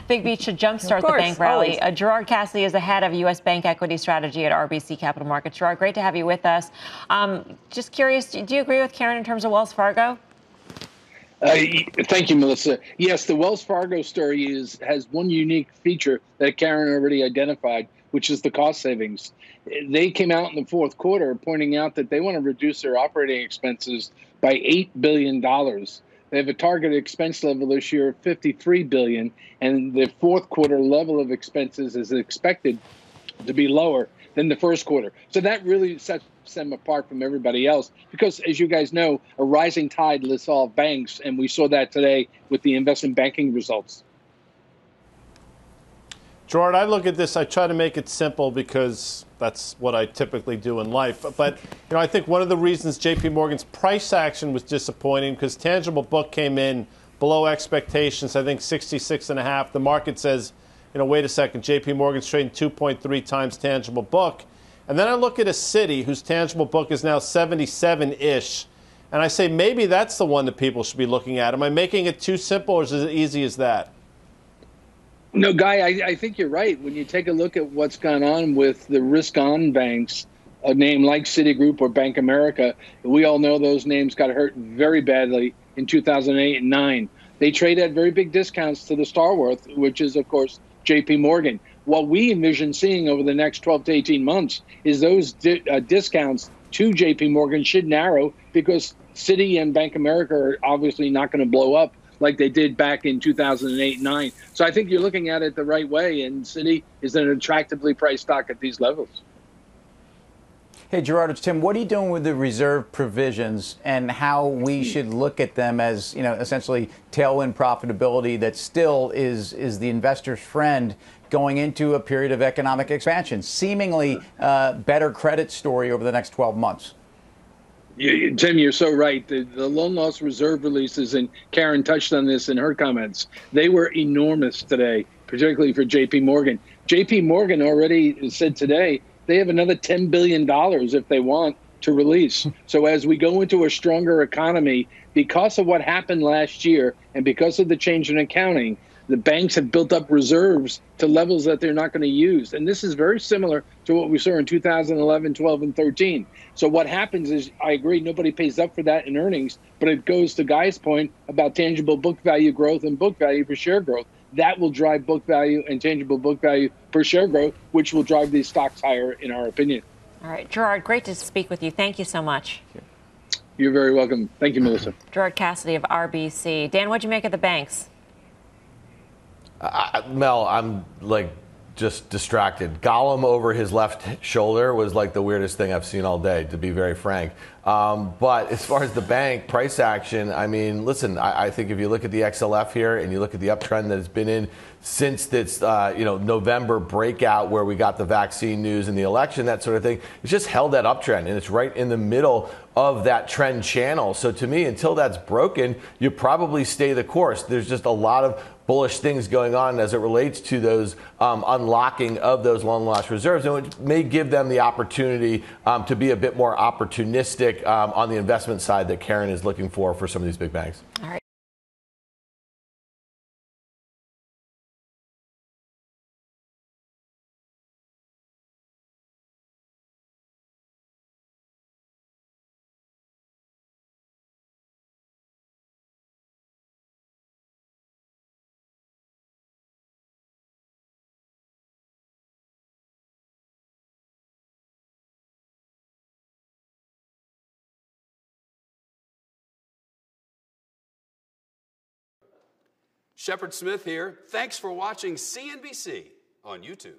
Big Beach should jumpstart the bank rally. Gerard Cassidy is the head of U.S. bank equity strategy at RBC Capital Markets. Gerard, great to have you with us. Just curious, do you agree with Karen in terms of Wells Fargo? Thank you, Melissa. Yes, the Wells Fargo story has one unique feature that Karen already identified, which is the cost savings. They came out in the fourth quarter pointing out that they want to reduce their operating expenses by $8 billion. They have a targeted expense level this year of $53 billion, and the fourth quarter level of expenses is expected to be lower than the first quarter. So that really sets them apart from everybody else because, as you guys know, a rising tide lifts all banks, and we saw that today with the investment banking results. Gerard, I look at this, I try to make it simple because that's what I typically do in life. But I think one of the reasons JP Morgan's price action was disappointing because tangible book came in below expectations, I think 66.5. The market says, wait a second, JP Morgan's trading 2.3 times tangible book. And then I look at a Citi whose tangible book is now 77-ish. And I say, maybe that's the one that people should be looking at. Am I making it too simple or is it as easy as that? No, Guy, I think you're right. When you take a look at what's gone on with the risk-on banks, a name like Citigroup or Bank America, we all know those names got hurt very badly in 2008 and 9. They trade at very big discounts to the stalwart, which is, of course, JP Morgan. What we envision seeing over the next 12 to 18 months is those discounts to JP Morgan should narrow because Citi and Bank America are obviously not going to blow up like they did back in 2008 and 9. So I think you're looking at it the right way, and Citi is an attractively priced stock at these levels. Hey, Gerard, it's Tim. What are you doing with the reserve provisions and how we should look at them as, essentially tailwind profitability that still is the investor's friend going into a period of economic expansion, seemingly better credit story over the next 12 months? Tim, you're so right. The loan loss reserve releases, and Karen touched on this in her comments, they were enormous today, particularly for JP Morgan. JP Morgan already said today they have another $10 billion if they want to release. So as we go into a stronger economy, because of what happened last year and because of the change in accounting, the banks have built up reserves to levels that they're not going to use. And this is very similar to what we saw in 2011, 12, and 13. So what happens is, I agree, nobody pays up for that in earnings, but it goes to Guy's point about tangible book value growth and book value per share growth. That will drive book value and tangible book value per share growth, which will drive these stocks higher, in our opinion. All right, Gerard, great to speak with you. Thank you so much. You're very welcome. Thank you, Melissa. Gerard Cassidy of RBC. Dan, what'd you make of the banks? Mel, I'm just distracted. Gollum over his left shoulder was like the weirdest thing I've seen all day, to be very frank. But as far as the bank price action, I mean, listen, I think if you look at the XLF here and you look at the uptrend that it's been in since this November breakout where we got the vaccine news and the election, that sort of thing, it's just held that uptrend and it's right in the middle of that trend channel. So to me, until that's broken, you probably stay the course. There's just a lot of bullish things going on as it relates to those unlocking of those loan loss reserves, and it may give them the opportunity to be a bit more opportunistic on the investment side that Karen is looking for some of these big banks. All right. Shepard Smith here. Thanks for watching CNBC on YouTube.